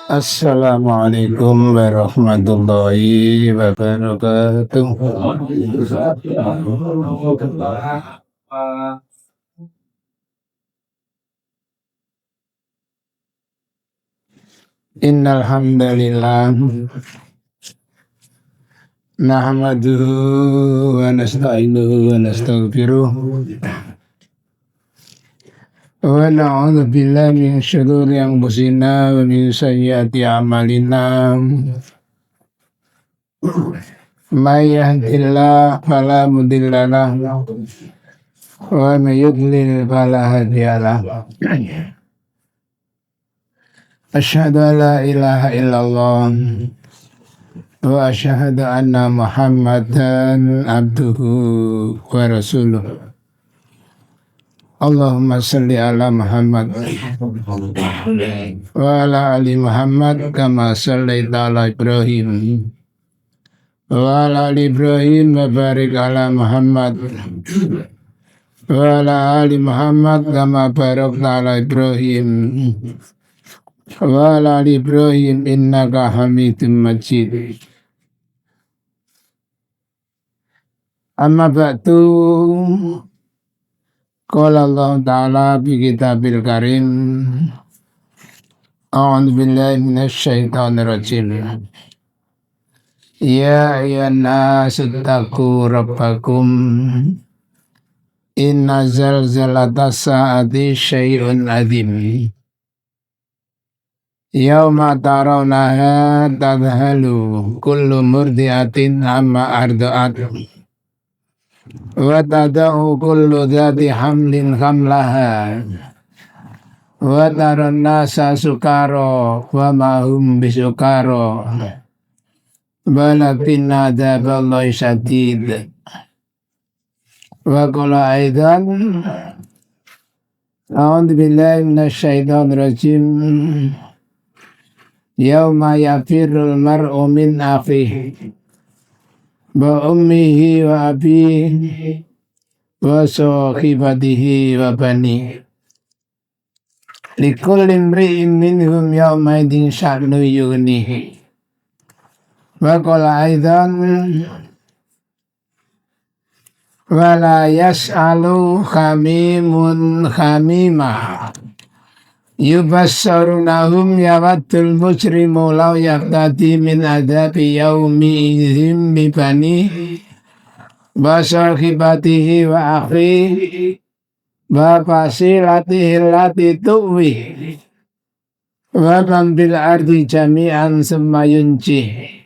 Assalamualaikum warahmatullahi wabarakatuh. Innal hamdalillah nahmaduhu wa nasta'inuhu wa nastaghfiruh wa na'udzu billahi min syururi anfusina wa min sayyiati a'malina. May yahdihillahu fala mudilla lahu wa may yudlil fala hadiya lahu. Asyhadu an la ilaha illallah wa asyhadu anna Muhammadan abduhu wa rasuluh. Allahumma salli ala Muhammad wa ala ali Muhammad kama sallaita ala Ibrahim wa ala ali Ibrahim wa barik ala Muhammad wa ala ali Muhammad kama barakta ala Ibrahim wa ala ali Ibrahim innaka Hamidum Majid. Amma ba'du. Qala Allah Ta'ala fi kitabil karim. A'udzu billahi minasy syaithanir rajim. Ya ayyuhan nasu taqu rabbakum. Inna zalzalatas sa'ati syai'un 'adzim. Yauma tarawnaha tadhalu kullu murdi'atin amma arda'at. Wa tada'u kullu dhati hamlin hamlaha wa taran nasa sukara wa ma hum bisukara walakin adzaballahi syadid. Wa qala aidan a'udzu billahi minasy syaithanir rajim. Yauma yafirrul mar'u min akhihi wa ummihi wa abihi wa sahibatihi wa bani. Likulli imri'in minhum yawma idin sya'nu yughnihi. Wa qala aidan wa la yas'alu khamimun khamima yubassarunahum yawaddul mujrimu law yaftadi min adzabi yaumi idzin bi bani wa sahibatihi wa akhihi wa fasilatihi allati tuwi wa man bil ardi jami'an summa yunjih.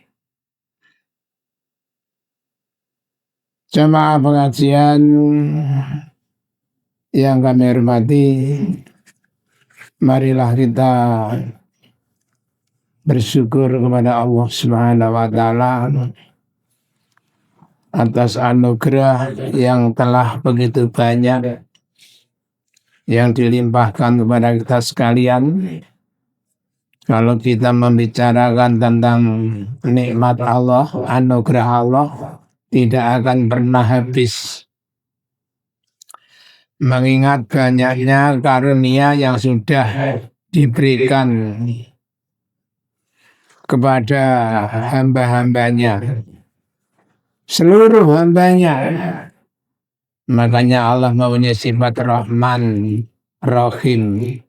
Jamaah pengajian yang kami hormati, marilah kita bersyukur kepada Allah Subhanahu wa Ta'ala atas anugerah yang telah begitu banyak yang dilimpahkan kepada kita sekalian. Kalau kita membicarakan tentang nikmat Allah, anugerah Allah, tidak akan pernah habis. Mengingat banyaknya karunia yang sudah diberikan kepada hamba-hambanya, seluruh hambanya. Makanya Allah mempunyai sifat Rahman, Rahim,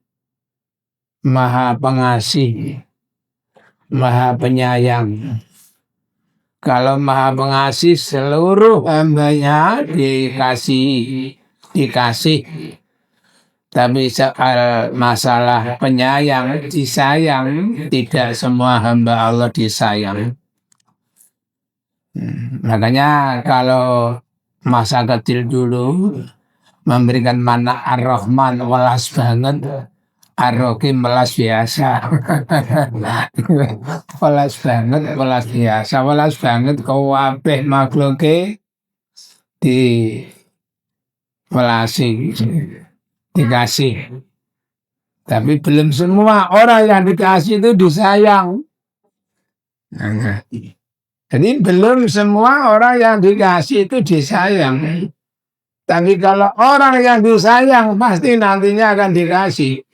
Maha Pengasih, Maha Penyayang. Kalau Maha Pengasih, seluruh hambanya dikasih. Tapi soal masalah penyayang, disayang, tidak semua hamba Allah disayang. Makanya kalau masa kecil dulu memberikan mana Ar-Rahman welas banget, Ar-Rahim welas biasa. Welas banget, welas biasa, welas banget kabeh makhluke di welasi, dikasih. Tapi belum semua orang yang dikasih itu disayang. Jadi belum semua orang yang dikasih itu disayang. Tapi kalau orang yang disayang pasti nantinya akan dikasih.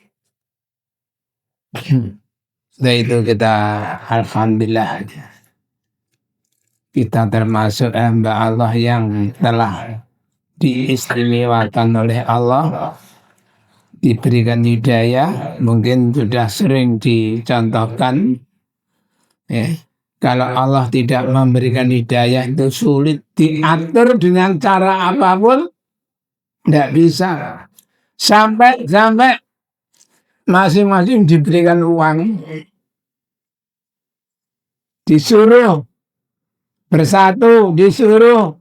Nah itu kita alhamdulillah kita termasuk hamba Allah yang telah diistimewakan oleh Allah, diberikan hidayah. Mungkin sudah sering dicontohkan ya. Kalau Allah tidak memberikan hidayah itu sulit diatur dengan cara apapun, tidak bisa. Sampai masing-masing diberikan uang, disuruh bersatu, disuruh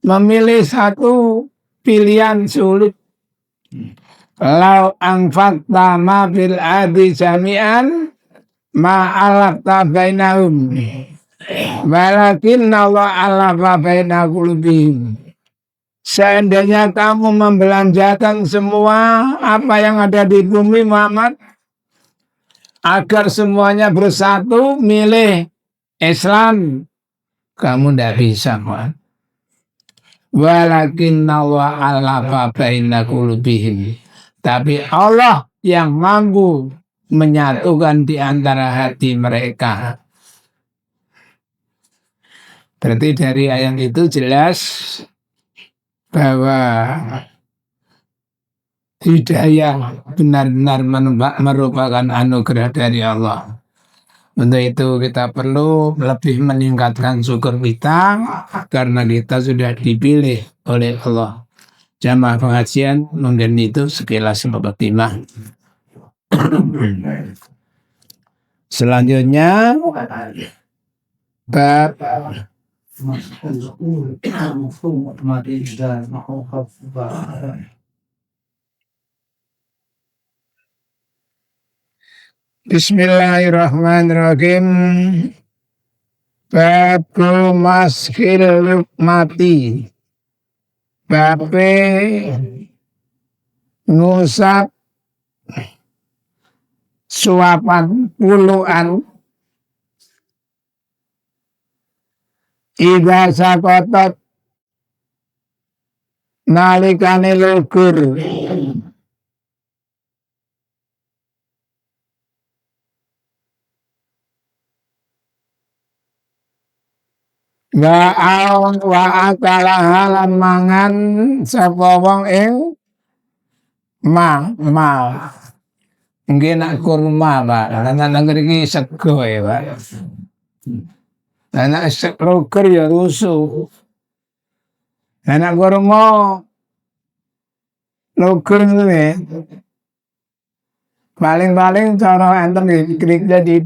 memilih satu pilihan sulit. Lau anfaqta ma fil ardi jami'an ma alafta bainahum walakin Allah alafa baina qulubihim. Seandainya kamu membelanjakan semua apa yang ada di bumi Muhammad agar semuanya bersatu milih Islam, kamu tidak bisa, Muhammad. Walakin Allah alafa baina qulubihim. Tapi Allah yang mampu menyatukan di antara hati mereka. Berarti dari ayat itu jelas bahwa hidayah benar-benar merupakan anugerah dari Allah. Untuk itu kita perlu lebih meningkatkan syukur kita karena kita sudah dipilih oleh Allah. Jamaah pengajian mungkin itu sekilas mukadimah. Selanjutnya bab Bismillahirrahmanirrahim. Bab maskil mati. Bape ngusap suapan puluhan ida sakotot nalikane lugur wa akala halan mangan sapa wong ing ma nggih nak kurma Pak lan ngriki sego ya Pak lan nak lugur ya rusuh lan nak kurma lugur ngene paling cara enten krik jadi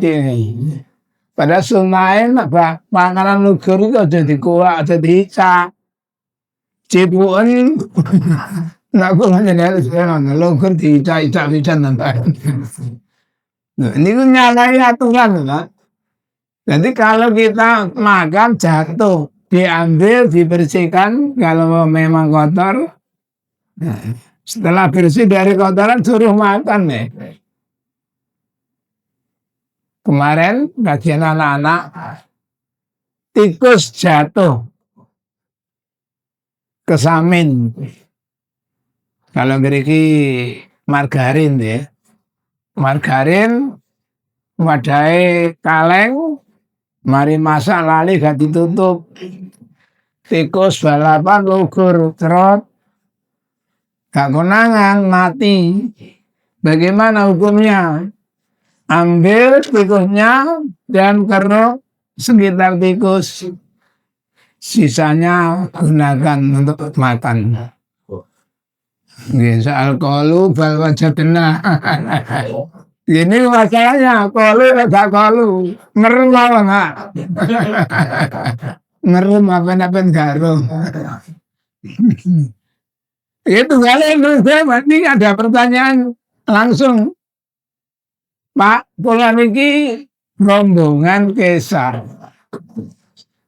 pada sunain apa panganan lugur itu aja dikuak aja dicak cipuan nak gua hanya lihat lugur dicak bisa nanti ini tuh nyalain aturan kan. Jadi kalau kita makan jatuh diambil dibersihkan kalau memang kotor setelah bersih dari kotoran suruh makan nih. Kemarin kajian anak-anak tikus jatuh ke samin. Kalau ngeriki margarin ya, margarin wadai kaleng, mari masak lali gak ditutup. Tikus balapan lugur trot, gak konangan mati. Bagaimana hukumnya? Ambil tikusnya dan keruk sekitar tikus, sisanya gunakan untuk makan. Soal kolu bal wajadna. Ini masalahnya kolu gak kolu ngerem apa nggak? Ngerem apa garum. Itu kalian ini ada pertanyaan langsung. Pak, kula niki rombongan kesar.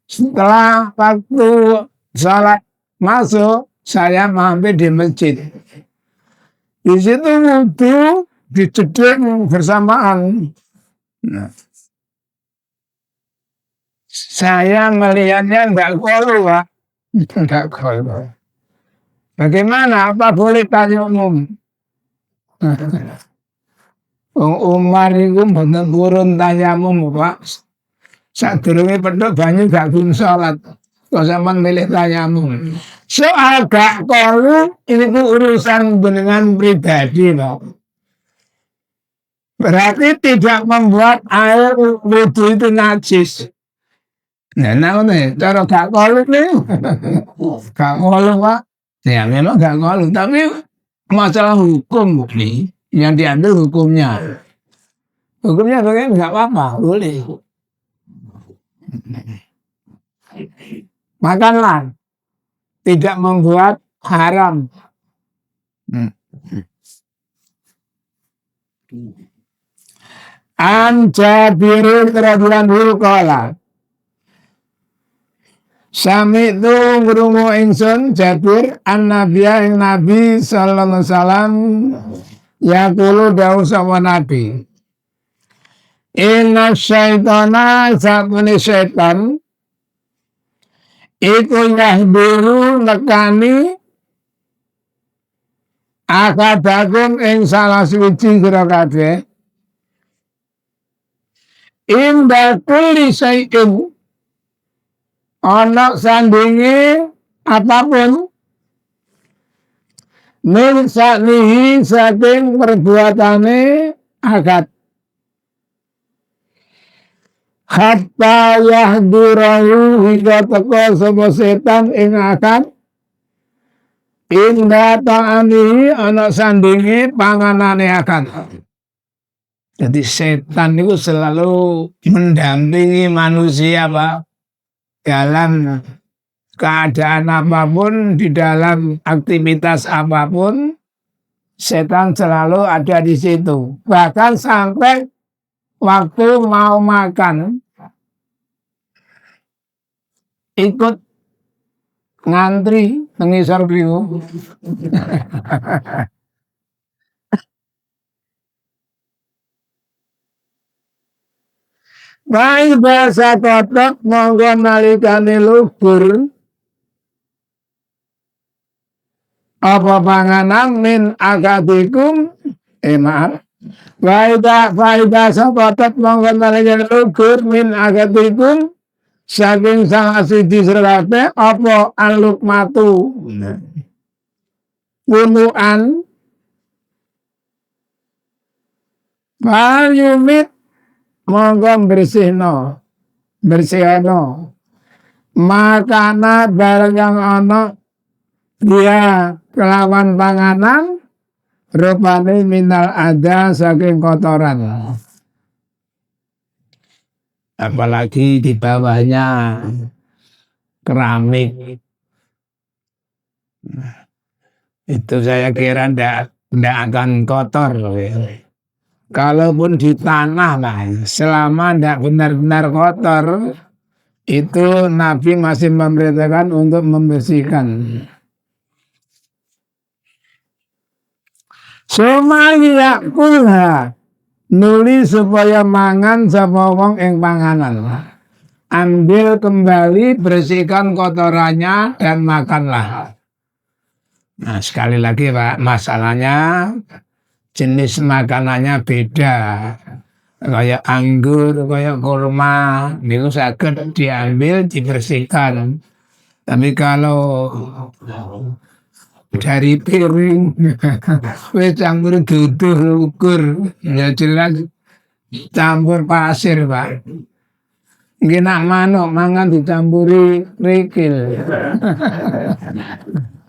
Setelah waktu salat masuk, saya mampir di masjid. Di situ wudu dijedeng bersamaan. Nah, saya melihatnya enggak kolu, Pak. Enggak kolu. Bagaimana? Apa boleh tayamum? Wong Umar iku mboten purun tayamum, Pak. Sadurunge pedhot banyu gak gelem salat. Kok sampean milih tayamum. Soal gak kolu ini urusan dengan pribadi, Pak. Berarti tidak membuat air wudu itu najis. Nah, nih, cara gak kolu nih, gak kolu, Pak. Ya memang gak kolu, tapi masalah hukum nih, yang diambil hukumnya. Hukumnya bagaimana? Gak apa-apa, boleh. Makanlah, tidak membuat haram. An Jabir radhiyallahu anhu qala Sami tu ngrungu ingsun Jabir an Nabiya ing Nabi sallallahu alaihi wasallam yaqulu dawuh sapa Nabi Inna syaitana sapune setan iku yahdiru nekani akadakum ing salah suci sira kabeh inda kulli syai'in ana sandinge apapun min saknihi saking perbuatane akad hatta yahdurahu hingga teko sapa setan ing akad inda ta'ani ana sandinge panganane akad. Jadi setan itu selalu mendampingi manusia, Pak, dalam keadaan apapun, di dalam aktivitas apapun, setan selalu ada di situ. Bahkan sampai waktu mau makan, ikut ngantri mengisar beliau. Baik bahasa kotak monggo nalikane lugur apa panganan min akadikum maaf baik bahasa kotak monggo nalikane lugur min akadikum saking salah siji serate apa aluk matu wunuan yumit monggo bersihno makanan barang yang ana dia kelawan panganan rupane minal ada saking kotoran apalagi di bawahnya keramik itu saya kira ndak akan kotor ya. Kalaupun di tanah lah, selama tidak benar-benar kotor, itu Nabi masih memerintahkan untuk membersihkan. Semaya kulha nuli supaya mangan sapa wong ing panganan. Ambil kembali, bersihkan kotorannya dan makanlah. Nah, sekali lagi Pak, masalahnya jenis makanannya beda, kayak anggur, kayak kurma, itu saged diambil, dibersihkan. Tapi kalau dari piring, wis campur duduh ukur, ya jelas campur pasir, Pak. Nggih nak manuk mangan dicampuri krikil.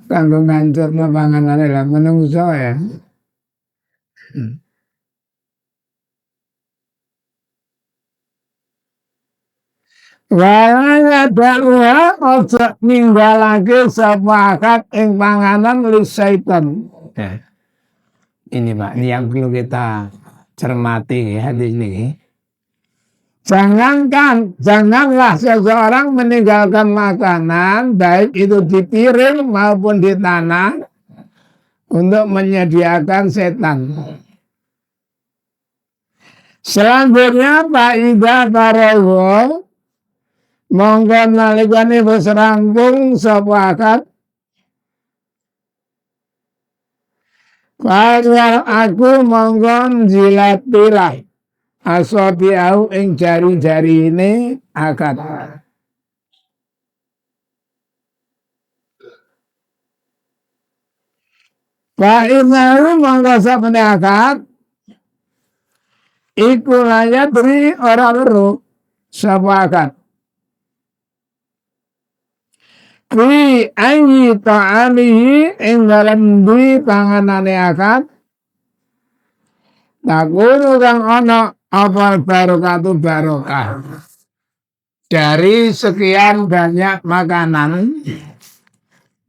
Kanggo ngancurna panganane lah menungso ya. Wala daluha ojo ninggalake sapa akad ing panganan li syaitan. Ini Pak, ini yang perlu kita cermati ya di sini. Janganlah seseorang meninggalkan makanan baik itu di piring maupun di tanah untuk menyediakan setan. Selanjutnya Pak Ida Parowo monggo nalikane wis rampung sapa akad Kaya aku mongkon jilatilah asabiau ing jari-jari ini akad. Fa'inahu mongko sapene akad iku layat beri ora weruh sapa akad. Fi ayyi ta'amihi ing dalem di panganane akad takunu kang ana apa barokatu barokah dari sekian banyak makanan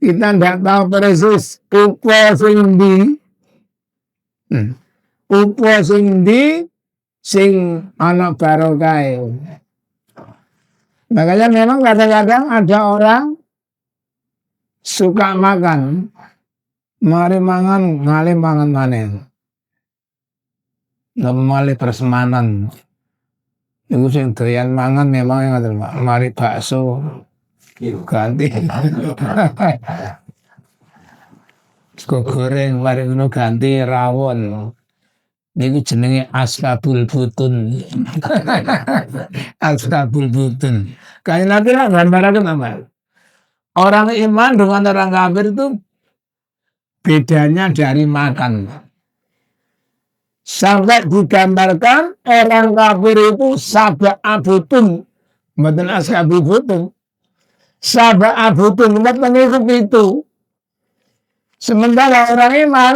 kita tidak tahu persis upo sing di upo sing di sing ana barokahe. Makanya memang kadang-kadang ada orang suka makan, mari mangan, ngali mangan manen. Ngemali persemanan. Itu sing doyan mangan memang yang ada, mari bakso ganti. Sego goreng mari ngono ganti rawon. Niku jenenge askabul butun. Askabul butun. Kayak nanti lah gambaran apa? Orang iman dengan orang kafir itu bedanya dari makan. Sampai digambarkan orang kafir itu sab'a butun. Mboten askabul butun. Sab'a butun mboten itu. Sementara orang iman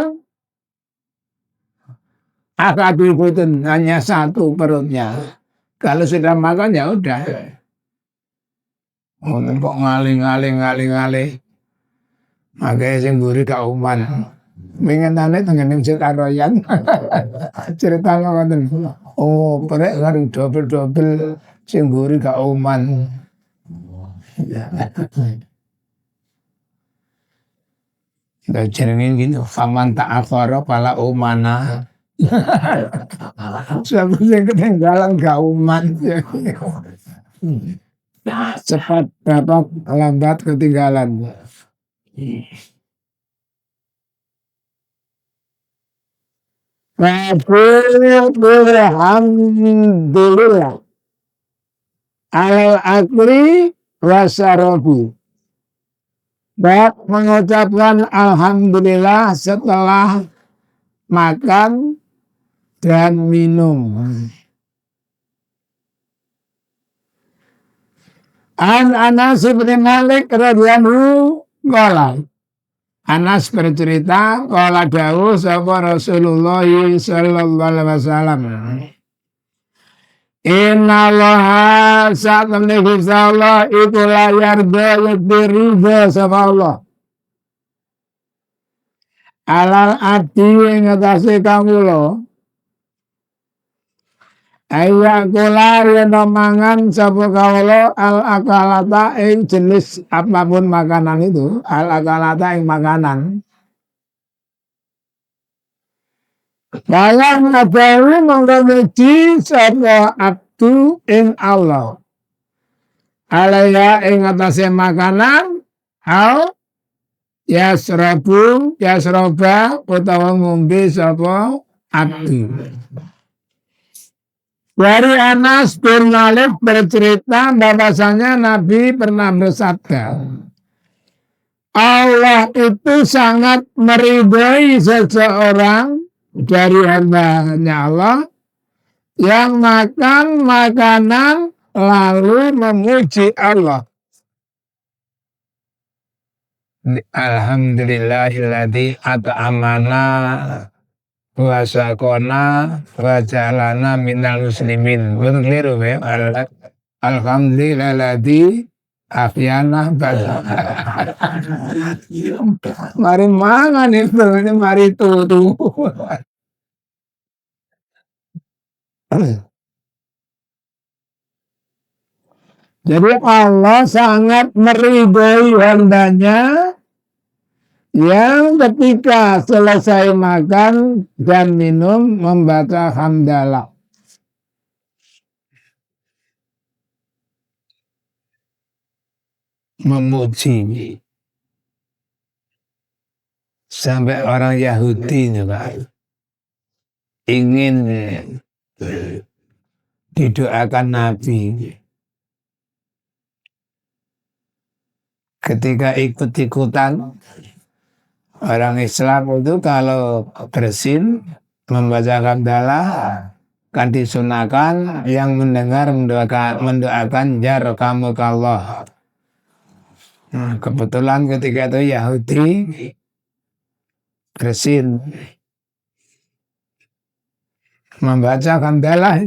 akadul butun hanya satu perutnya. Kalau sudah makan ya udah. Kok ngalih. Makanya sing mburi gak uman. Mengenane tengen cerita royan. Cerita ngoten. Oh, perek karo dobel-dobel sing mburi gak uman. Lah jenenge gitu, faman ta'akhara pala umana. Siapa yang ketinggalan gak uman. Cepat dapat lambat ketinggalan. Alhamdulillah alal akli wasarobu. Bab mengucapkan alhamdulillah setelah makan dan minum. An Anas bin Malik radhiyallahu anhu. Anas bercerita qala dawuh sapa Rasulullah sallallahu alaihi wasallam. Inna Allah saat menikah Allah itu layar berida sama Allah. Alal abdi ngatasi kamu lo. Ayah kula rena mangan sapa kawula al akalata ing jenis apapun makanan itu, al akalata ing makanan. Bayang ngabawi mengkomeji sapa abdu ing Allah. Alaya ing atase makanan au yasroba utawa ngombe sapa abdu. Dari Anas bin Malik bercerita bahwasanya Nabi pernah bersabda, Allah itu sangat meridhai seseorang dari hamba-Nya Allah yang makan makanan lalu memuji Allah. Alhamdulillahilladzi at'amana wa saqona wa ja'alana minal muslimin. Betul keliru ya. Alhamdulillahilladzi afyana ba'da. Mari mangan itu, mari tutu. Jadi Allah sangat meridhai hambanya yang ketika selesai makan dan minum membaca hamdalah. Memuji. Sampai orang Yahudi nih Pak, ingin didoakan Nabi. Ketika ikut-ikutan orang Islam itu kalau bersin membaca hamdalah kan disunahkan yang mendengar mendoakan yarhamukallah. Nah, kebetulan ketika itu Yahudi bersin membaca hamdalah,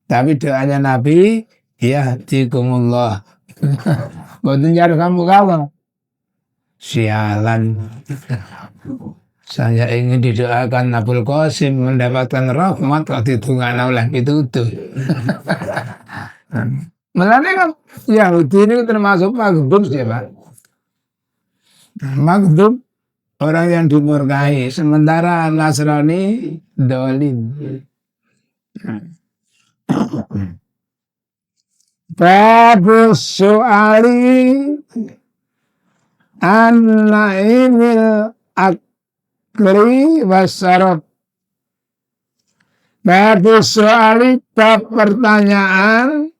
tapi doanya Nabi ya yahdikumullah. Boten yarhamukallah. Sialan. Saya ingin didoakan Abul Qasim mendapatkan rahmat kok ditungakno oleh pitutuh. Melane kan Yahudi ini termasuk maghdub ya Pak. Maghdub orang yang dimurkai, sementara Nasrani dolin. Babu soali an-naimil akli wasarab. Babu soali bab pertanyaan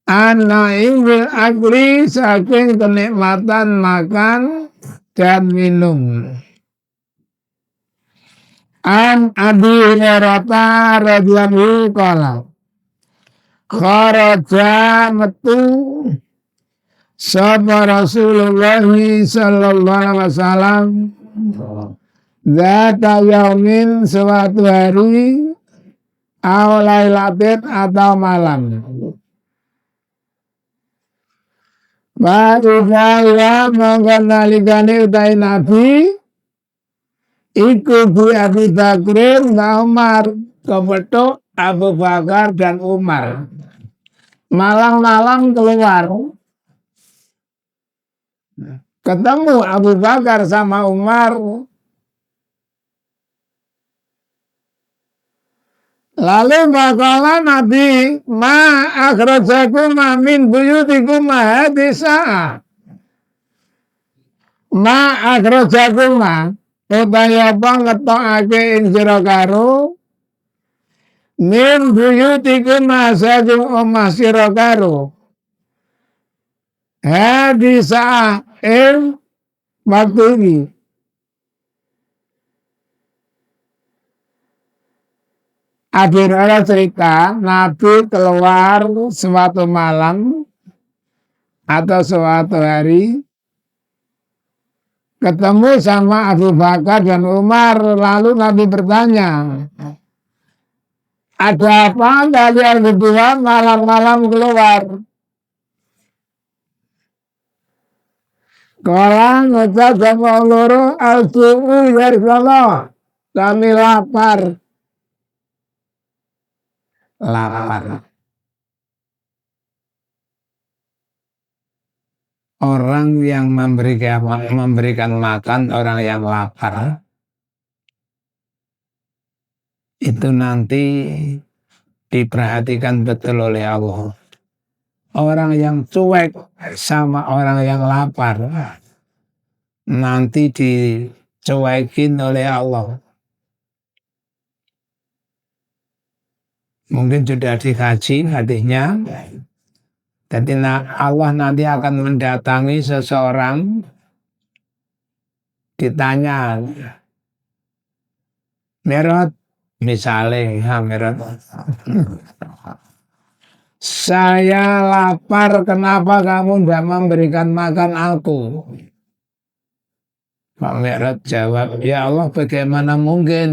an-naimil akli saking kenikmatan makan dan minum. An Abi Hurairah radhiyallahu anhu kharaja metu sapa Rasulullah sallallahu alaihi wasallam zata yaumin suatu hari aw lailatin atau malam. Baru saya mengenalikan utai Nabi iku bi Abu Bakr Umar kebetuk Abu Bakar dan Umar malang-malang keluar ketemu Abu Bakar sama Umar lalu bakalan Nabi ma akhrajakuma min buyutikuma hadisa ma akhrajakuma upaya apa ngetokake ing sira karo min buyutikuma saking omah sira karo hadisa ing waktu ini. Abu Hurairah cerita Nabi keluar suatu malam atau suatu hari ketemu sama Abu Bakar dan Umar, lalu Nabi bertanya, ada apa kalian berdua malam-malam keluar? Kala ngucap sama loro al-su'u ya Rasulullah, kami lapar. Orang yang memberikan makan orang yang lapar itu nanti diperhatikan betul oleh Allah. Orang yang cuek sama orang yang lapar nanti dicuekin oleh Allah. Mungkin sudah dikaji hadisnya. Jadi Allah nanti akan mendatangi seseorang, ditanya, Merot, misalnya, Merot, saya lapar, kenapa kamu tidak memberikan makan aku? Pak Merot jawab, ya Allah bagaimana mungkin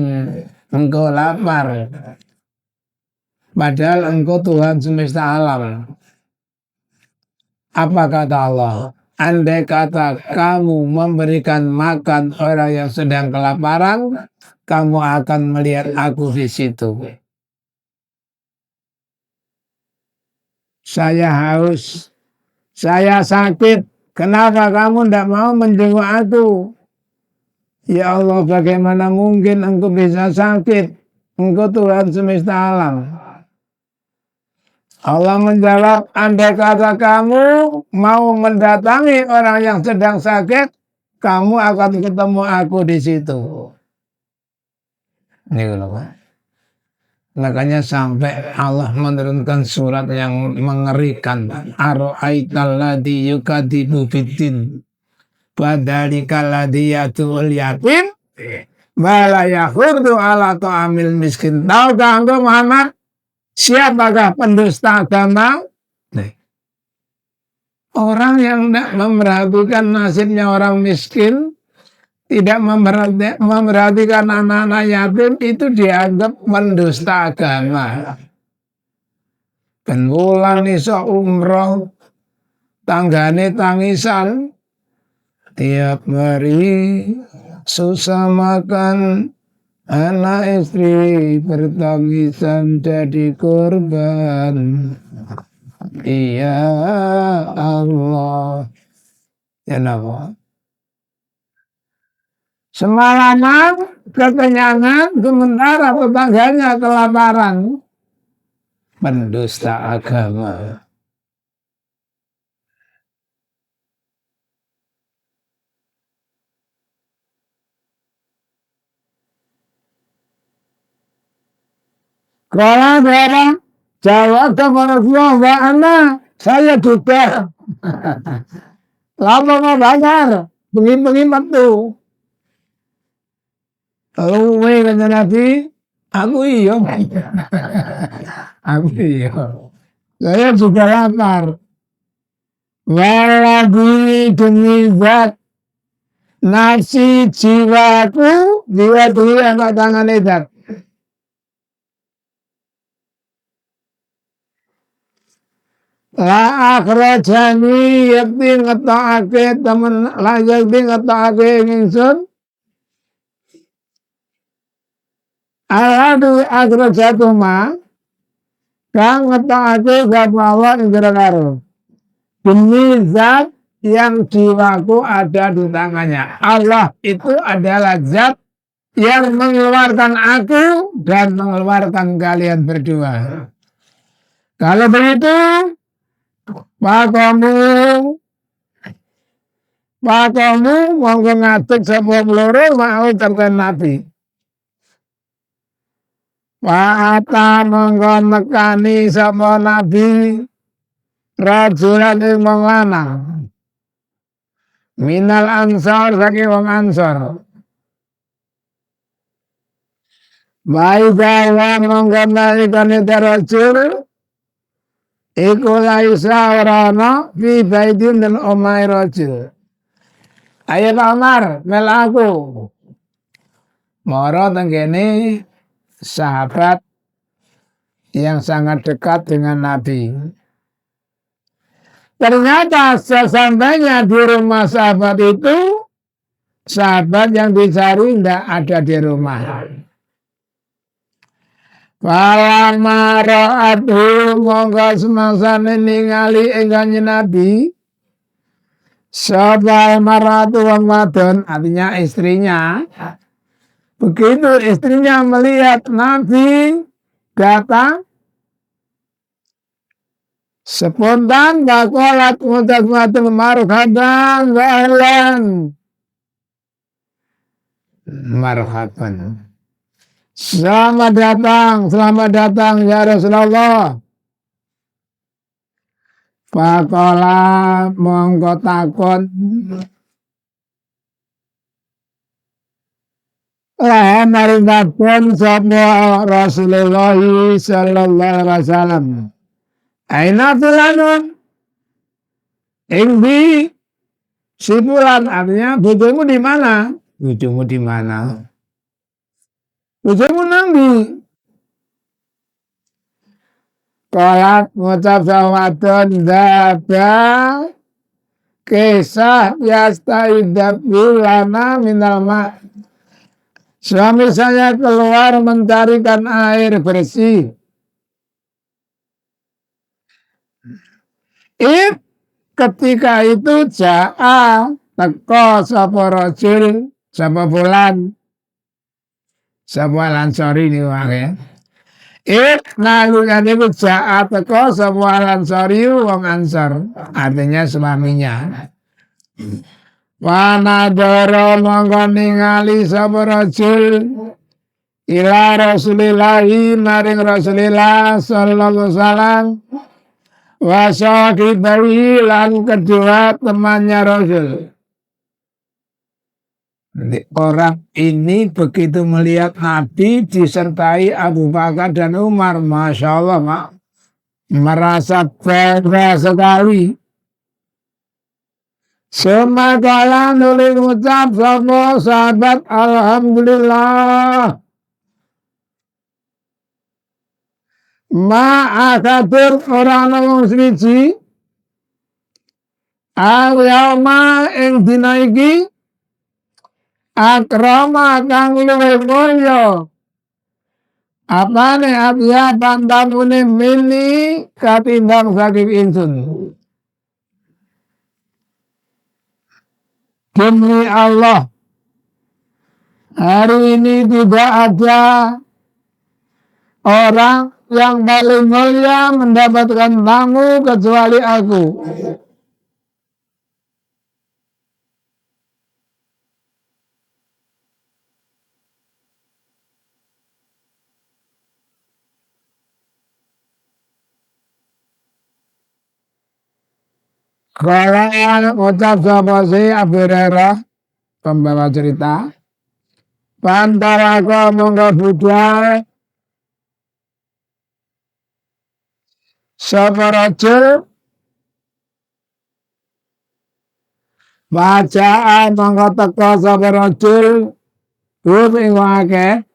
engkau lapar? Padahal engkau Tuhan semesta alam. Apa kata Allah? Andai kata kamu memberikan makan orang yang sedang kelaparan, kamu akan melihat aku di situ. Saya haus, saya sakit. Kenapa kamu tidak mau menjenguk aku? Ya Allah, bagaimana mungkin engkau bisa sakit? Engkau Tuhan semesta alam. Allah menjawab, andai kata kamu mau mendatangi orang yang sedang sakit, kamu akan ketemu aku di situ. Ini loh Pak. Makanya sampai Allah menurunkan surat yang mengerikan. Ara'aital ladzi yukadzibu biddin. Fadzalikal ladzi yad'ul yatim. Wa la yahuddu ala ta'amil miskin. Tahukah engkau Muhammad? Siapakah pendusta agama? Orang yang tidak memperhatikan nasibnya orang miskin, tidak memperhatikan anak-anak yatim, itu dianggap mendusta agama. Pengulang iso umroh, tanggane tangisan, tiap hari susah makan, anak istri bertangisan jadi korban. Ya Allah, ya Allah. Semalaman kekenyangan, sementara tetangganya kelaparan. Pendusta agama. Kalau daerah Jawa kepada Mbak Ana, saya juga. Lama mau bayar, begini tuh. Luwe kata Nabi, aku iya. Aku iya. Saya juga lapar. Waladhi demi zat nafsi jiwaku dia dulu angkat tangan edat. La akhrajani yakti ngetokake temen la yakti ngetokake ingsun. Alhadu akhrajatuma kang ngetokake sapa Allah ing karo. Demi zat yang jiwaku ada di tangannya. Allah itu adalah zat yang mengeluarkan aku dan mengeluarkan kalian berdua. Kalau begitu, Pakamu monggo ngatuk sapa loro mau terken Nabi. Ata monggo nekani sapa Nabi rajulan ing wong lanang. Minal ansor saking wong ansor. Baiklah monggo nalikane rajul iku laisa orana fi baidin dan omai rajul. Ayo Pak Umar, mel aku. Moro tenggene sahabat yang sangat dekat dengan Nabi. Ternyata sesampainya di rumah sahabat itu, sahabat yang dicari tidak ada di rumah. Falamma ra'athu monggo semangsane ningali ing Kanjeng Nabi. Sapa maratu wong wadon, artinya istrinya. Begitu istrinya melihat Nabi datang, spontan bakolat ngucap marhaban wa ahlan. Marhaban. Selamat datang ya Rasulullah. Pakola mongko takon maring takon sapa Rasulullah sallallahu alaihi wasallam. Aina fulanun? Ingbi si fulan, artinya bojomu di mana? Bojomu di mana? Bojomu nangdi. Kolak ngucap sawadon dada kisah yasta idab lana minal ma'. Suami saya keluar mencarikan air bersih. Ketika itu ja'a teko sapa rajul sapa bulan sapa Ansori ini wae. Nalukane ku ja'a teko sapa Ansori wong Ansor, artinya suaminya. Wanadara mongko ningali sapa rajul ila Rasulillahi maring Rasulillah sallallahu alaihi wasallam wa sahibihi lan kedua temannya Rasul. Orang ini begitu melihat Nabi disertai Abu Bakar dan Umar, Masya Allah, Mak, merasa bangga sekali. Semakala nulis ucap sama sahabat, Alhamdulillah. Ma'akatur orang ngomong swiji, al-yawma ing dinaiki, akrama kang luwih mulya. Apane abya pantamune mini katimbang saking insun. Demi Allah, hari ini tidak ada orang yang paling mulia mendapatkan tamu kecuali aku. Kalau ucap sapa si Abu Hurairah pembawa cerita, Pantaraka mongko budal sapa rajul bacaan mongko teka sapa rajul ing akeh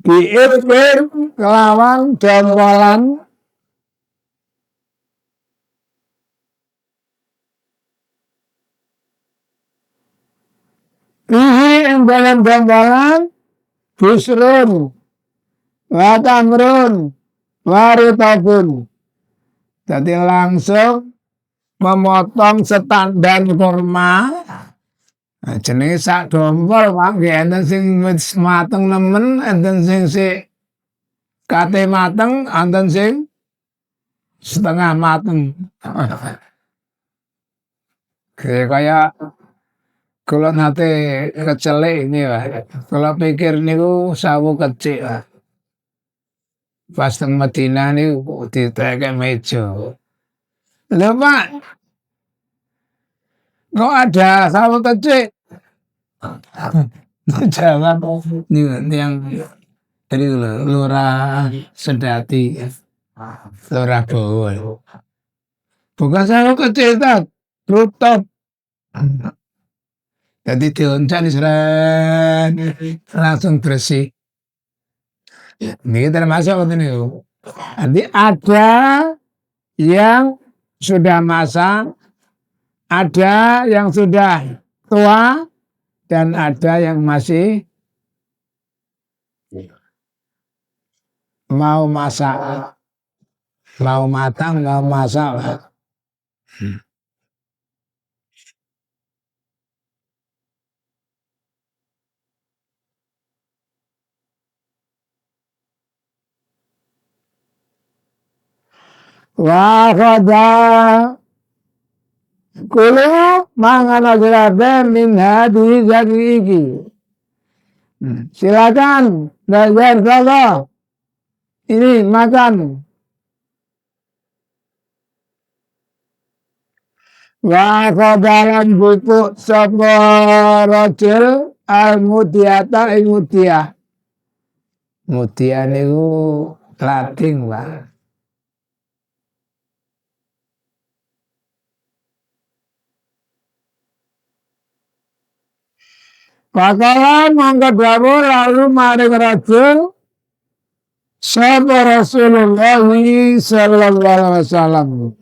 diimpir kelawan dompolan bihi ing dalam dompolan busrun wa tamrun wa ritabun. Jadi langsung memotong setandan kurma. Nah, jenenge sak dompol Pak, enten sing wis mateng nemen, enten sing kate mateng, enten sing setengah mateng. Kayak kula nate kecelik ini Pak. Kula pikir niku sawu kecik Pak. Pas teng Madinah niku ditekek meja. Lho Pak, kok ada sawo kecil? Jawab yang dari Lurah Sedati, Lurah Bowo. Bukan sawo kecil tak, rutop. Jadi dioncani seren, langsung bersih. Ini termasuk ini. Nanti ada yang sudah masak, ada yang sudah tua, dan ada yang masih mau masak, mau matang, mau masak. Wah, kada kulo mangan aja min hadi zaki iki. Silakan, belajar saja. Ini makan. Wah, kodalan buku sapa rajul al-mudiyata ing mudiyah. Mudiyah niku Latin, Pak. Bakalan mangkat dawuh lalu maring rajul sapa Rasulullah sallallahu alaihi wasallam.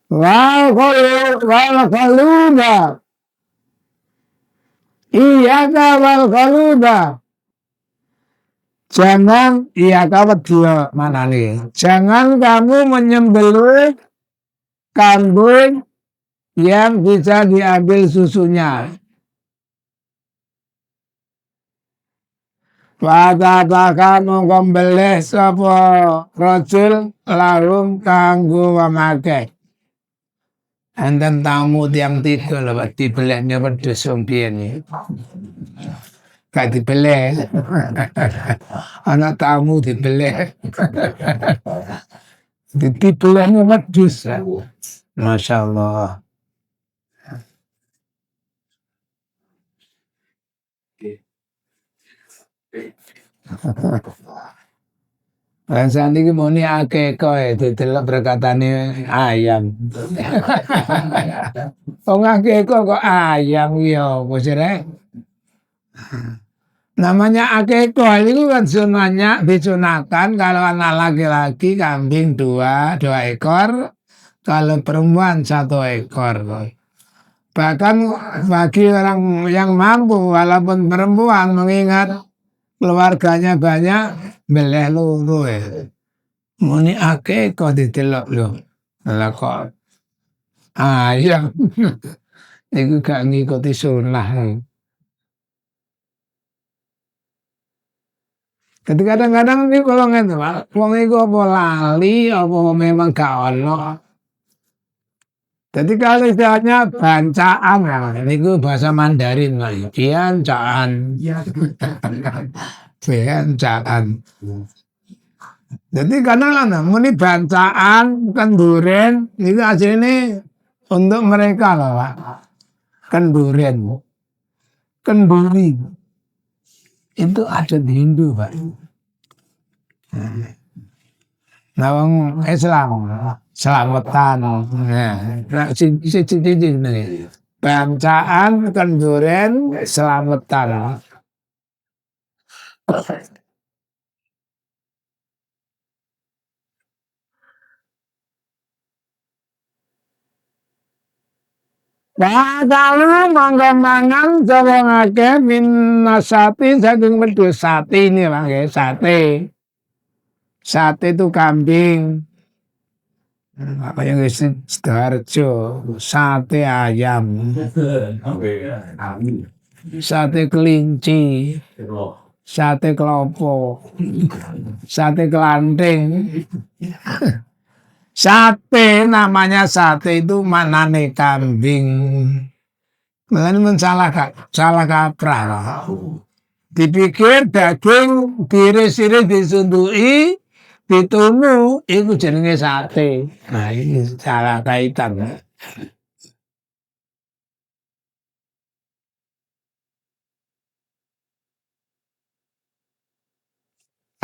Wal khaluba. Iyaka wal khaluba. Jangan, iya kawat dia mana nih? Jangan kamu menyembelih kambing yang bisa diambil susunya. Watatakan mengkombeleh sapa rajul lahum kanggo memakai. Enten tamu tiang tiga lho Pak dibelehnya wedhus wong biyen. Gak dibeleh. Anak tamu dibeleh. Dibelehnya wedhus. Masya Allah. Rasane iki muni akeh itu delok berkatane ayam. Wong akeh kok ayam ya apa sih Rek? Namanya akekah itu kan sunahnya disunahkan kalau anak laki-laki kambing dua ekor, kalau perempuan satu ekor. Bahkan bagi orang yang mampu walaupun perempuan mengingat keluarganya banyak beleh loro muni akekah didelok lho. Lah kok ayam iku gak ngikuti sunah. Jadi kadang-kadang ini kalau ngene Pak, wong iku apa lali apa memang gak ono. Jadi kalau istilahnya bancaan ya, itu bahasa Mandarin lah. Biancaan. Biancaan. Jadi kadang-kadang muni bancaan, kenduren, itu aslinya untuk mereka lah Pak. Kenduren. Kenduri. Itu ada di Hindu Pak. Nah, wong Islam selamatan. Nah, siji nih. Bancaan kenduren selamatan. Nah, kalau mangga-mangan sapa ngake min nasati saking wedhus sate ini Pak, sate. Sate itu kambing. Apa yang Sidoarjo, sate ayam, sate kelinci, sate kelopo, sate kelanting. Sate namanya sate itu manane kambing. Makanya salah kaprah. Dipikir daging diiris-iris disunduki ditunu itu jenenge sate. Nah ini salah kaitan.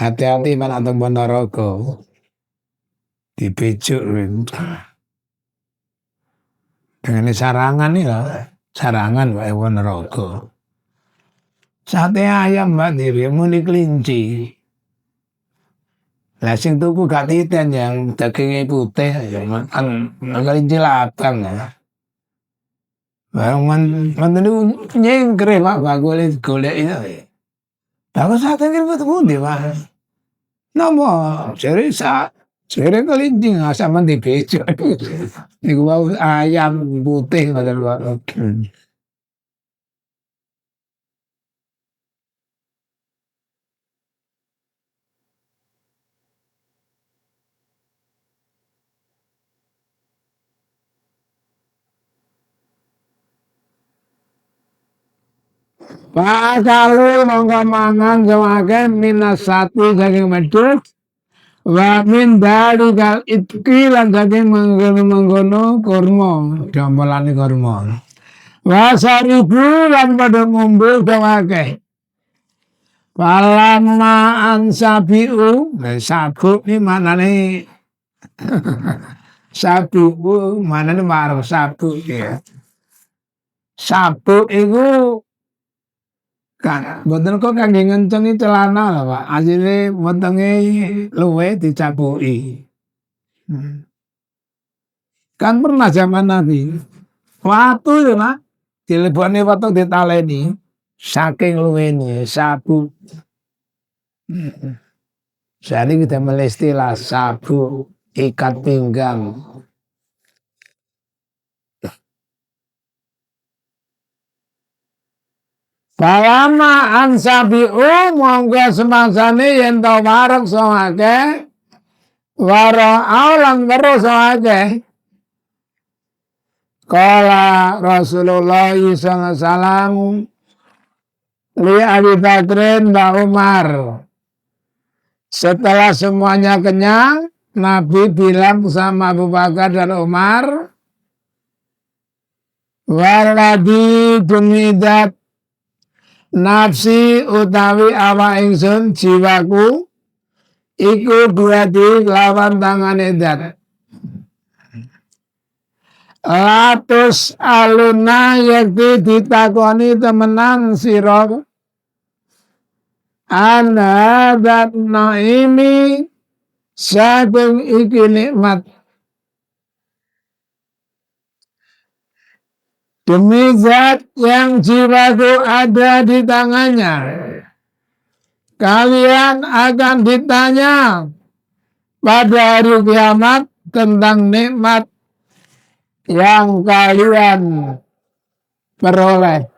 Hati-hati mana teng Ponorogo. Dibejuk dengan sarangan nih lah. Sarangan Pak Ponorogo. Sate ayam Mbak diri muni kelinci. Lah sing tuku gak titen yang dagingnya putih ya kan kelinci latang ya. Barang manten niku nyengkre Pak golek itu. Lah sate iki ketemu ndi Pak? Napa jere kelinci sampean dibejuk. Niku wau ayam putih ngoten Pak. Pak kalau monggo mangan semakin minus satu saking medhus wa min dari kal itki lan saking mengkono kurma damelane kurma wa saribu lan padha ngombe semakin Palama ansabiu sabu ini maknane sabu maknane marang sabu ya sabu itu kan, mboten kok kangge ngencengi celana lho Pak. Asline wetenge luwe dicabuki. Kan pernah zaman Nabi. Watu ya Pak. Dilebokne watu ditaleni. Saking luwene sabu. Jadi kita melistilah sabu ikat pinggang. Palama ansabiu monggo semangsane yen to wareg songake waro aulang terus songake. Kala Rasulullah sallallahu alaihi wasallam li Abi Bakrin wa Umar. Setelah semuanya kenyang, Nabi bilang sama Abu Bakar dan Umar, waladi dumidat nafsi utawi awak ingsun jiwaku iku biadi lawan tangan edat. Latus aluna yakti ditakoni temenan sira ana dat naimi saking iki nikmat demi zat yang jiwaku ada di tangannya kalian akan ditanya pada hari kiamat tentang nikmat yang kalian peroleh.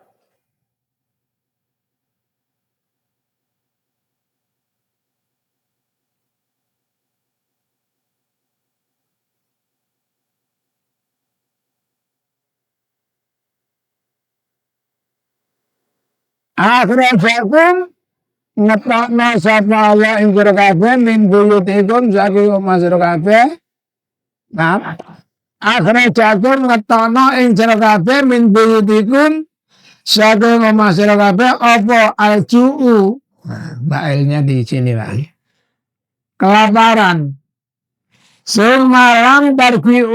Akhrajakum ngetokno sapa Allah ing sira kabeh min buyutikum saking omah sira kabeh. Nah, akhrajakum ngetokno ing sira kabeh min buyutikum saking omah sira kabeh apa aljuu. Bailnya di sini lagi. Kelaparan. Sing malam tarbiu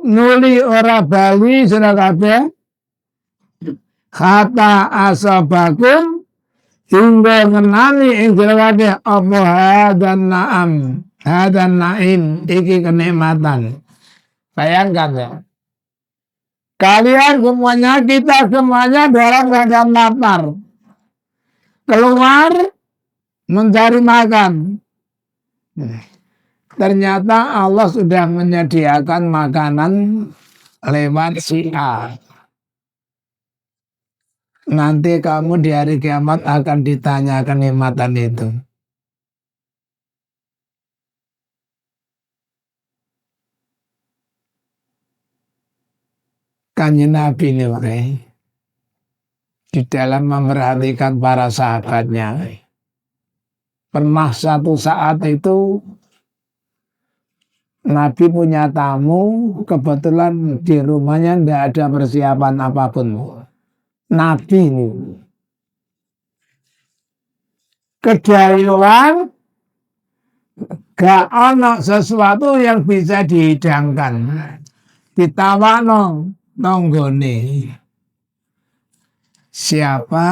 nuli ora bali sira kabeh. Kata asabakum hingga ngenani ing sira kabeh apa hadan naim iki kenikmatan. Bayangkan ya. Kalian semuanya, kita semuanya dalam keadaan lapar. Keluar mencari makan. Ternyata Allah sudah menyediakan makanan lewat syiar. Nanti kamu di hari kiamat akan ditanya kenikmatan itu. Kanjeng Nabi ini di dalam memperhatikan para sahabatnya. Pernah satu saat itu Nabi punya tamu, kebetulan di rumahnya tidak ada persiapan apapun. Nabi ini kedayuan gak ono sesuatu yang bisa dihidangkan ditawano tonggone siapa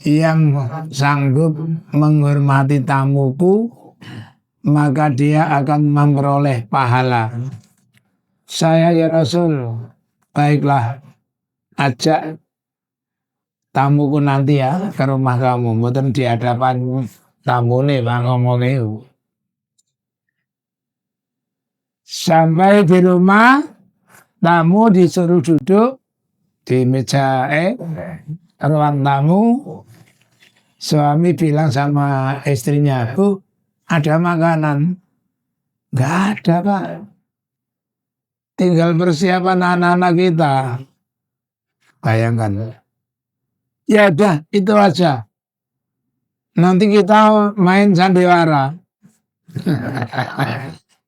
yang sanggup menghormati tamuku maka dia akan memperoleh pahala. Saya ya Rasul, baiklah ajak tamuku nanti ya ke rumah kamu, mboten di hadapan tamune Pak ngomongnya. Sampai di rumah tamu disuruh duduk di meja ruang tamu. Suami bilang sama istrinya, Bu, ada makanan? Nggak ada Pak. Tinggal persiapan anak-anak kita. Bayangkan. Ya udah itu aja. Nanti kita main sandiwara.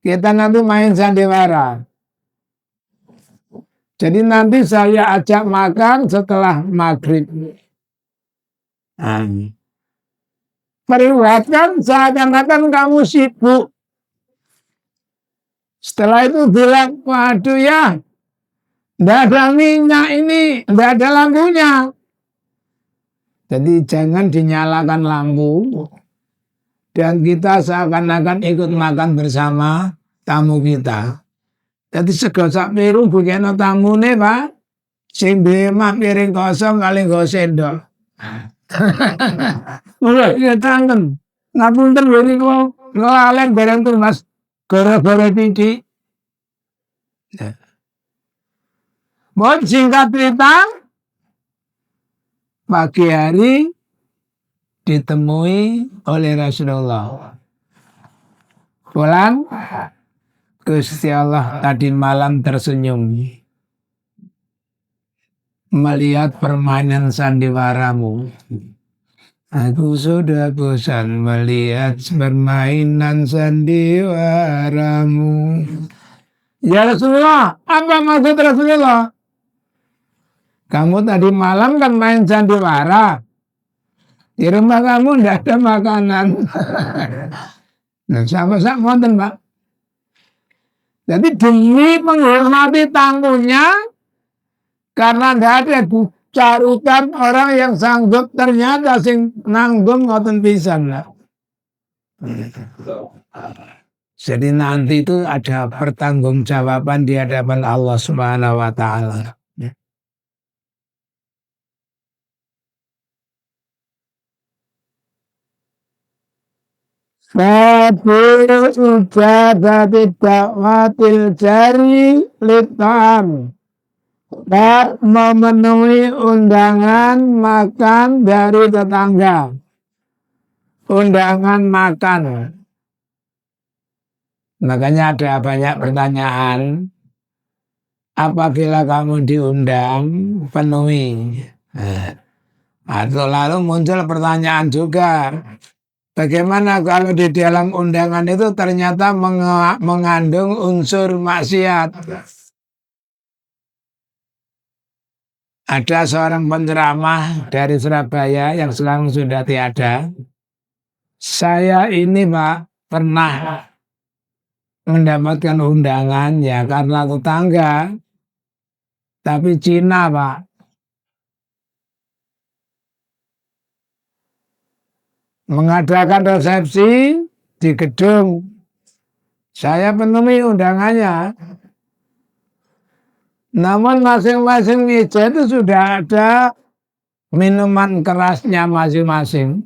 Kita nanti main sandiwara. Jadi nanti saya ajak makan setelah maghrib. Perlihatkan seakan-akan kamu sibuk. Setelah itu bilang, waduh ya, tidak ada minyak ini, tidak ada lampunya. Jadi jangan dinyalakan lampu dan kita seakan-akan ikut makan bersama tamu kita. Jadi segosak piring bukeno tamune Pak, sing mah piring kosong kali nggo sendok. Mulai tangan. Ngapunten beri kula lalen bareng tuh Mas. Gara-gara titik. Mohon singkat cerita, pagi hari ditemui oleh Rasulullah. Pulang, Gusti Allah tadi malam tersenyum melihat permainan sandiwaramu. Aku sudah bosan melihat permainan sandiwaramu. Ya Rasulullah, apa maksud Rasulullah? Kamu tadi malam kan main sandiwara. Di rumah kamu tidak ada makanan. Nah, sama-sama nonton, Pak. Jadi demi menghormati tamunya, karena tidak ada carukan orang yang sanggup, ternyata sing nanggung ngoten pisan lah. Jadi nanti itu ada pertanggungjawaban di hadapan Allah Subhanahu wa taala. Babu ijabati dakwatil jari litam. Tak memenuhi undangan makan dari tetangga. Undangan makan. Makanya ada banyak pertanyaan. Apabila kamu diundang, penuhi. Atau lalu muncul pertanyaan juga. Bagaimana kalau di dalam undangan itu ternyata mengandung unsur maksiat? Ada seorang penceramah dari Surabaya yang sekarang sudah tiada. Saya ini Pak pernah mendapatkan undangan ya karena tetangga. Tapi Cina Pak. Mengadakan resepsi di gedung. Saya penuhi undangannya. Namun masing-masing meja itu sudah ada minuman kerasnya masing-masing.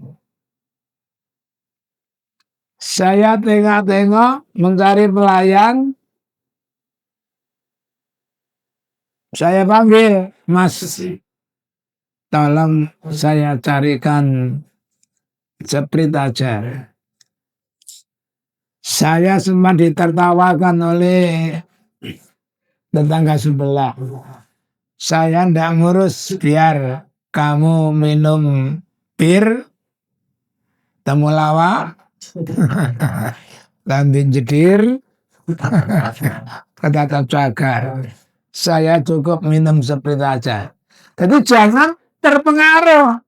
Saya tengok-tengok mencari pelayan. Saya panggil, Mas, tolong saya carikan Sprite aja. Saya sempat ditertawakan oleh tetangga sebelah. Saya ndak ngurus, biar kamu minum bir, temulawak, lantin jedir, kata cagar. Saya cukup minum Sprite aja. Jadi jangan terpengaruh.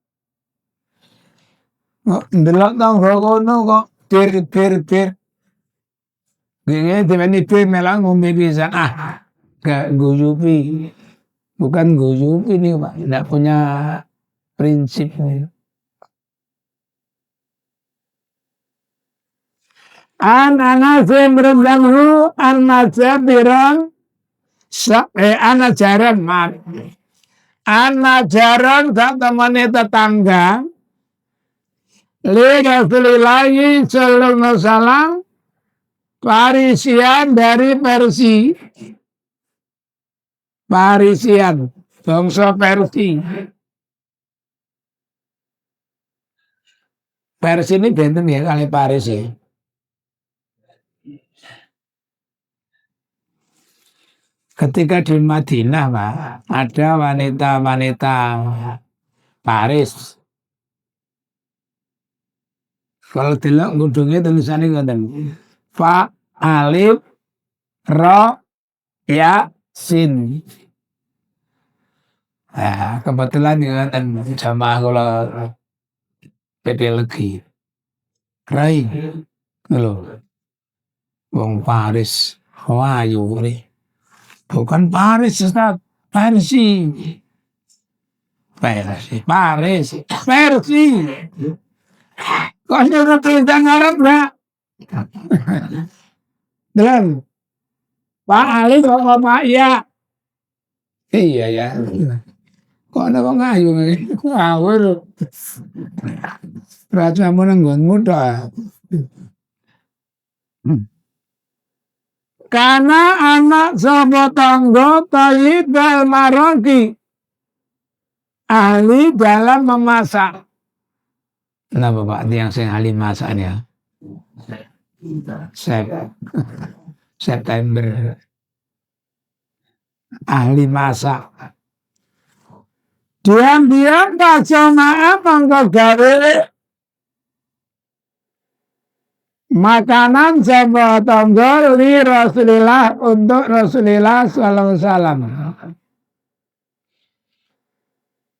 Ndelok tangga kono kok bir. Ini diweni bir melang ngombe pisan. Gak guyupi. Bukan guyupi nih Pak. Tidak punya prinsip. Anak-anak berendamhu an-nazar birang anak jaran tak temani tetangga li Rasulillahi sallallahu alaihi wasallam Parisian dari Parisian bangsa Persi ini benten ya kali Paris ya. Ketika di Madinah Pak, ada wanita-wanita Paris. Kalau delok ngudungnya tulisannya ngoten. Fa alif ro ya sin. Nah, kebetulan ngoten jamaah kula pedologi. Rai lho. Wong Paris, wayu nih. Bukan Paris, Ustaz. Persi. Kok nyuruh tulisan Arab enggak? Dan Pak Ali kok Pak ya? Iya ya. kok ana wong ayu ngawur. Rajamu nang nggonmu tok. Karena anak sapa tangga thayyibal maraki ahli dalam memasak. Kenapa Pak yang sing ahli masak ya? September ahli masak. Diam-diam jamaah mangko gawe makanan sapa tangga li Rasulillah untuk Rasulillah sallallahu alaihi wasallam.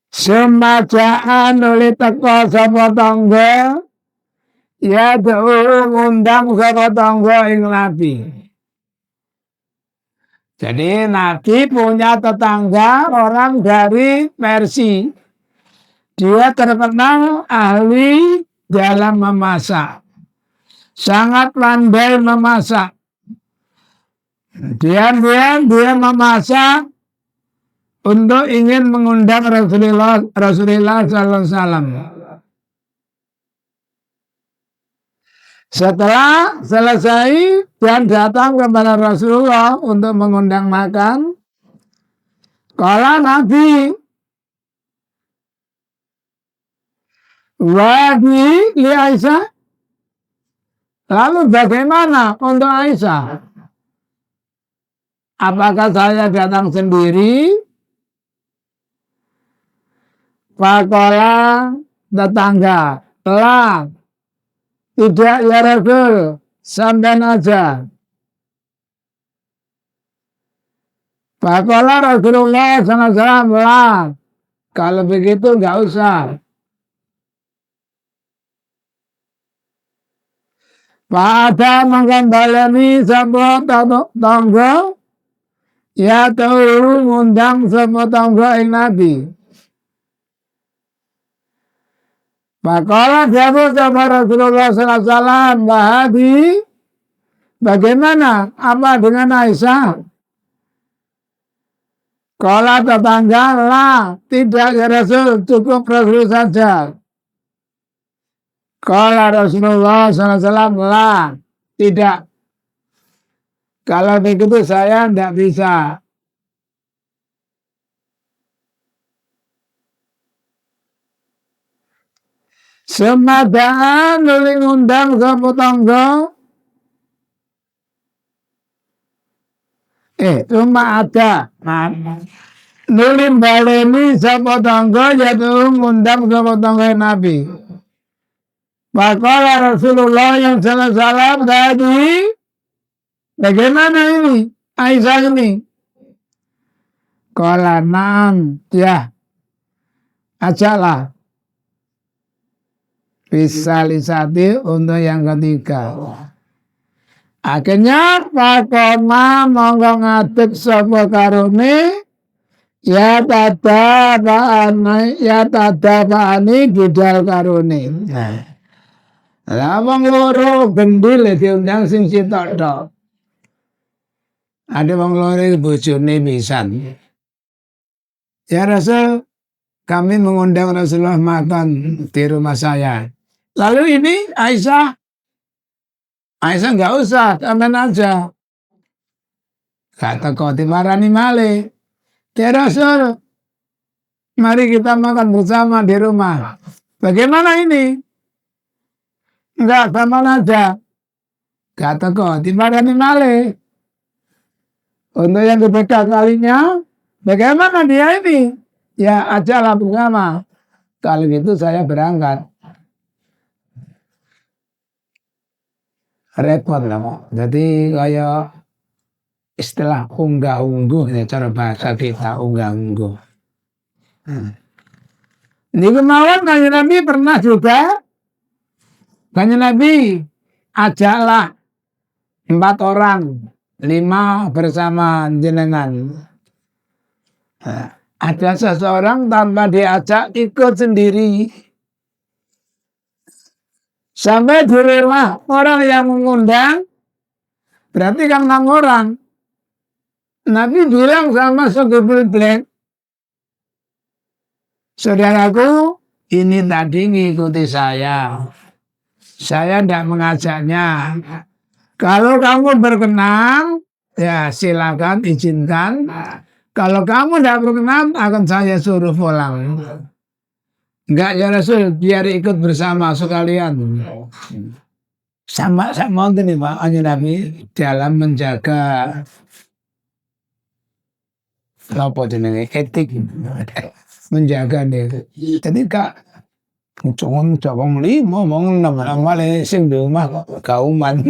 Semajaan oleh teko sapa tangga ya ngundang sapa tangga ing Nabi. Jadi Nabi punya tetangga orang dari Persia. Dia terkenal ahli dalam memasak. Sangat pandai memasak. Dia memasak untuk ingin mengundang Rasulullah sallallahu alaihi wasallam. Setelah selesai dan datang kepada Rasulullah untuk mengundang makan, kala Nabi wahdi li Aisyah. Lalu bagaimana untuk Aisyah? Apakah saya datang sendiri? Pakola tetangga, lah. Tidak ya Rasul, sampean aja. Pakola Rasulullah SAW, lah. Kalau begitu nggak usah. Pak ada menggambalani sebuah tangga, ya tahu ngundang sebuah tangga yang Nabi. Pakola jawab sama Rasulullah SAW, Wahabi, bagaimana? Apa dengan Aisyah? Kala tetangga, lah, tidak ya Rasul, cukup Rasul saja. Kala Rasulullah SAW, lah, tidak. Kalau begitu saya tidak bisa. Semadaan nuli ngundang sapa tangga. Cuma ada. Nuli baleni sapa tangga yaitu ngundang sapa tangga Nabi. Maka Rasulullah yang salam tadi, bagaimana ini? Aisyah ini. Kala na'am, ya. Ajalah. Bisa lisati untuk yang ketiga. Akhirnya pakoma monggo ngadeg sapa karone ya tadabani gidal karone. Lah wong loro gendil diundang sing sitok tok. Ada wong loro bojone pisan. Ya Rasul, kami mengundang Rasulullah makan di rumah saya. Lalu ini Aisyah nggak usah, aman aja. Kata kau dimarani malih. Ya Rasul, mari kita makan bersama di rumah. Bagaimana ini? Enggak, aman aja. Kata kau dimarani malih. Untuk yang ketiga kalinya, bagaimana dia ini? Ya ajalah bersama. Kalau gitu saya berangkat. Repot lah Pak. Jadi kayak istilah unggah-ungguh ya cara bahasa kita unggah-ungguh. Ini kemauan Kanjeng Nabi pernah juga. Kanjeng Nabi ajaklah 4 orang, 5 bersama jenengan. Ada seseorang tanpa diajak ikut sendiri. Sampai di rumah orang yang mengundang, berarti kan 6 orang. Nabi bilang sama Zulkifli, Saudaraku, ini tadi ngikuti saya. Saya tidak mengajaknya. Kalau kamu berkenan, ya silakan izinkan. Kalau kamu tidak berkenan, akan saya suruh pulang. Enggak ya Rasul, biar ikut bersama sekalian. Sama nih Pak, Nabi dalam menjaga apa jenenge etik, menjaga nih. Jadi kak wong limo wong enam malah sing di rumah kauman.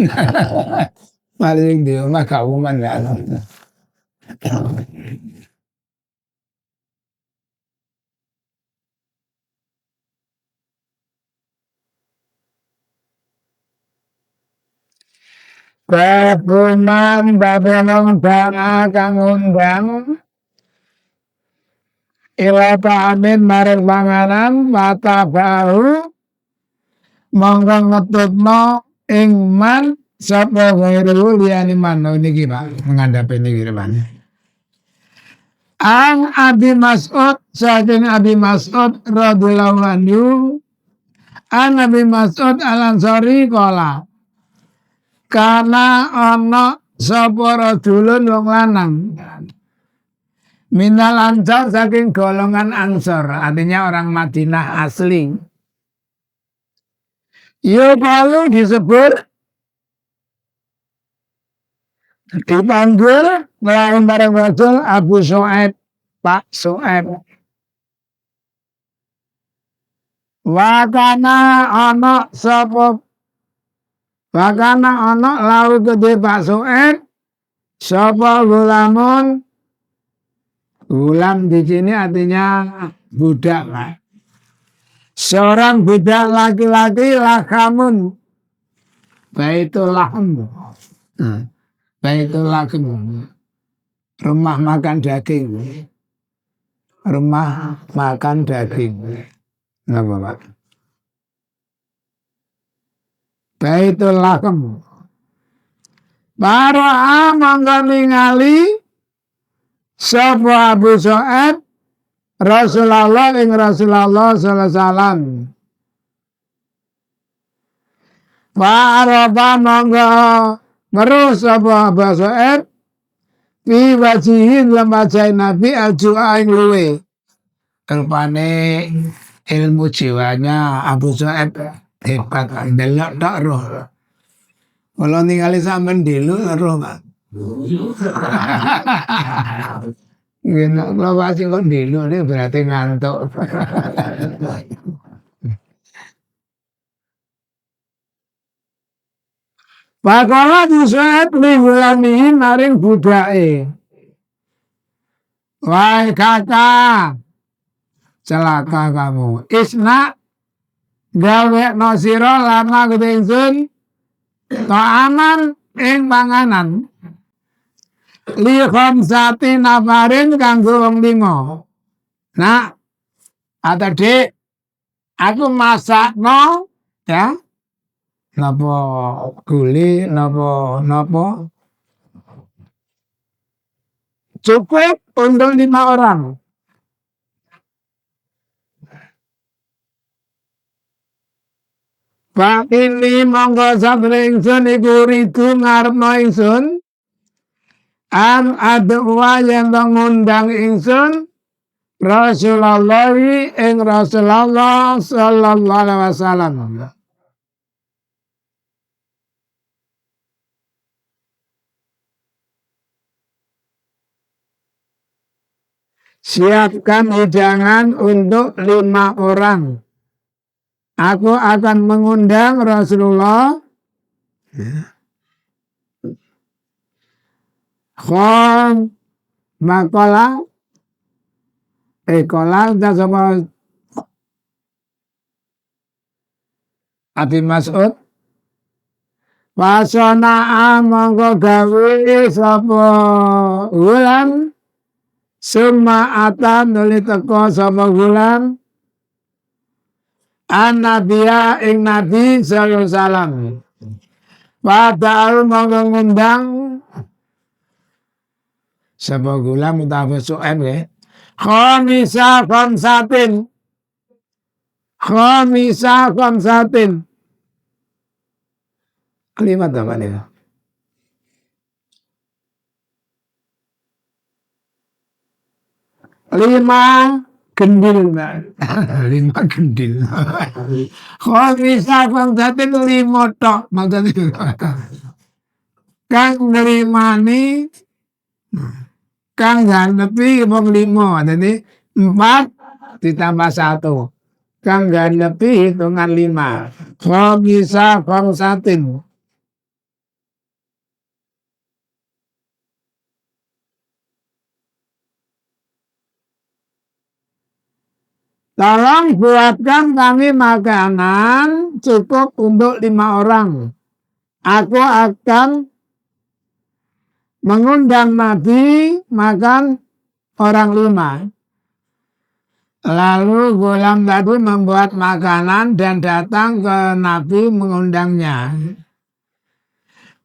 Malah sing di rumah kauman ya. Babuman babelong banga kang undang ila ta'amin marang panganan mata bahu monggo ngetutno ing man sapa ghairu liyane man niki Pak ngandhape niki Pak. Ang Abi Mas'ud saking Abi Mas'ud radhiyallahu anhu an Abi Mas'ud Al-Ansari kala kana ana sapa rajulun wong lanang minal ansar saking golongan ansor artinya orang Madinah asli. Yukalu disebut dipanggil melawan bareng Rasul Abu Su'aib, Pak Su'aib. Wakana ana sapa wakana ana lau gede Pak Su'aib sapa gulamun. Gulam di sini artinya budak Pak. Seorang budak laki-laki lakamun baitul lahm. Baitul lahm. Rumah makan daging. Rumah makan daging. Napa Pak? Baitul lahm. Para mangga ningali sapa Abu Su'aib Rasulullah ing Rasulullah sallallahu alaihi wasallam. Wa araba mangga meru sapa Abu Su'aib fi wajihin lemajai Nabi al-ju'a ing luwe. Rupane ilmu jiwanya Abu Su'aib hebat ndelok tok roh. Kalau ningali sampean delu roh Pak. Gini, kalau masih kok dulu ini berarti ngantuk. Pakola Su'aib linggulanihi maring budake. Wahai kakak, celaka kamu. Isna gawe no siro lama ketingsun ta'aman ing panganan. Li khamsati nafarin kanggo wong 5. Nah, tadi aku masakno ya. Napa guli napa cukup untuk 5 orang. Pak ini monggo sabda ingsun iku ridu ngarepno ingsun an adwa yang mengundang ingsun Rasulullah ing Rasulullah sallallahu alaihi wasallam. Siapkan hidangan untuk 5 orang. Aku akan mengundang Rasulullah. Khom makola kola udah sama Abi Mas'ud wasona monggo gawe sapa wulan summa atan nuli teko sapa wulan an-nabiya ing Nabi sallallahu alaihi wasallam padahal monggo ngundang sapa wulan utawa Su'aib ya khamisa khamsatin Khamisa khamsatin. Kalimat apa nih? Lima gendil, lima gendil. Khamisa khamsatin lima tok maksudnya. Kang nerimani kang ganepi wong lima. Jadi 4 ditambah 1. Kang ganepi hitungan 5. Khamisa khamsatin. Tolong buatkan kami makanan cukup untuk 5 orang. Aku akan mengundang Nabi makan orang 5. Lalu Ghulam tadi membuat makanan dan datang ke Nabi mengundangnya.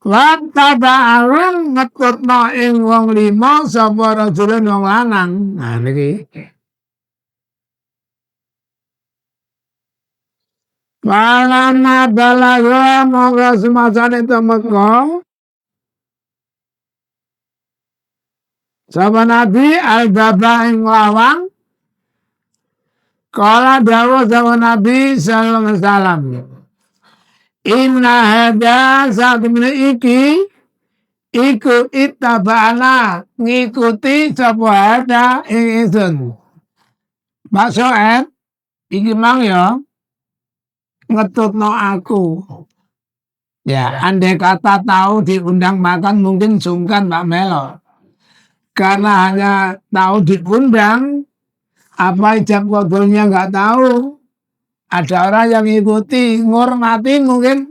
Wattaba'ahum ngetutno ing wong 5 sapa rajulun wong lanang. Nah niki. Walana balaga moga semasane temeka. Sapa Nabi al-baba ing lawang. Kala dawuh sapa Nabi sallallahu alaihi wasallam. Inna hada saat iki iku ittaba'ana ngikuti sapa hada ing ingsun. Maksud iki mang ya ngetutno aku. Ya, andai kata tahu diundang makan mungkin sungkan Pak Melo. Karena hanya tahu diundang, apa ijab kodolnya nggak tahu. Ada orang yang ngikuti, ngormati mungkin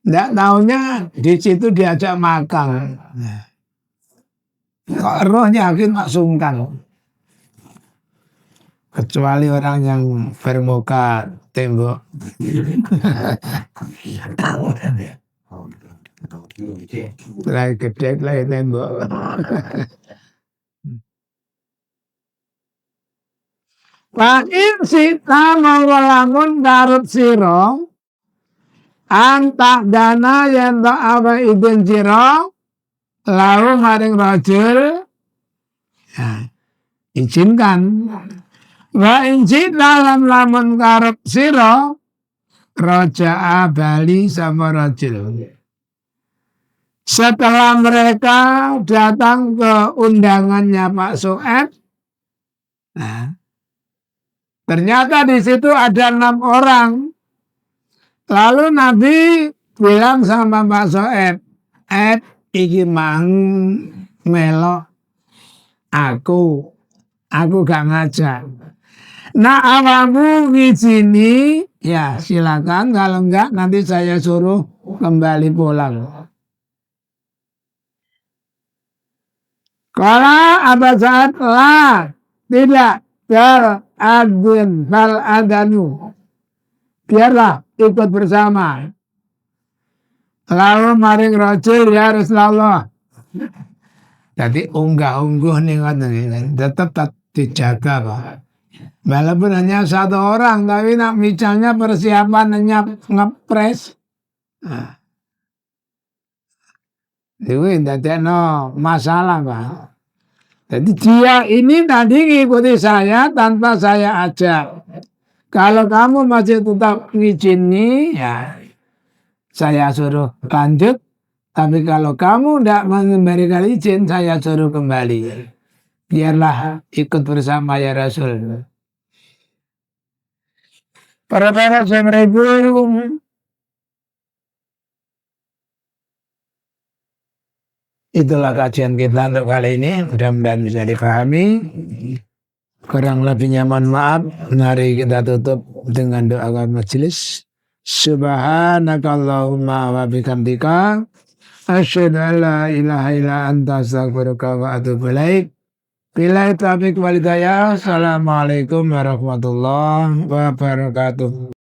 nggak tahunya di situ diajak makan. Kok rohnya yakin Pak sungkan. Kecuali orang yang bermuka tembok. Lagi gede lagi tembok. Pakin sita mengolamun karut siro antak dana yang tak apa izin siro lalu maring rajul ya, izinkan. Wa inci dalam lamun karep siro roja'a bali sama rajul. Setelah mereka datang ke undangannya Pak Su'aib, nah, ternyata di situ ada 6 orang. Lalu Nabi bilang sama Pak Su'aib, iki mang melok aku gak ngajak. Nah awamu ngizini, ya silakan. Kalau enggak nanti saya suruh kembali pulang. Kalau Aba Sa'ad lah, tidak bal adanu. Biarlah ikut bersama. Lalu maring rajul ya Rasulullah. Jadi unggah-ungguh nih tetap dijaga Pak. Walaupun hanya 1 orang, tapi nak misalnya persiapan ngepres. Nah, itu tidak masalah Pak. Jadi dia ini tadi ngikuti saya tanpa saya ajak. Kalau kamu masih tetap ngizini, ya saya suruh lanjut. Tapi kalau kamu tidak memberikan izin, saya suruh kembali. Biarlah ikut bersama ya Rasul. Para itulah kajian kita untuk kali ini. Mudah-mudahan bisa dipahami. Kurang lebihnya mohon maaf. Mari kita tutup dengan doa majelis. Subhanakallahumma wa bihamdika asyhadu an la ilaha illa anta astaghfiruka wa atubu ilaik. Billahi taufiq wal hidayah. Assalamualaikum warahmatullahi wabarakatuh.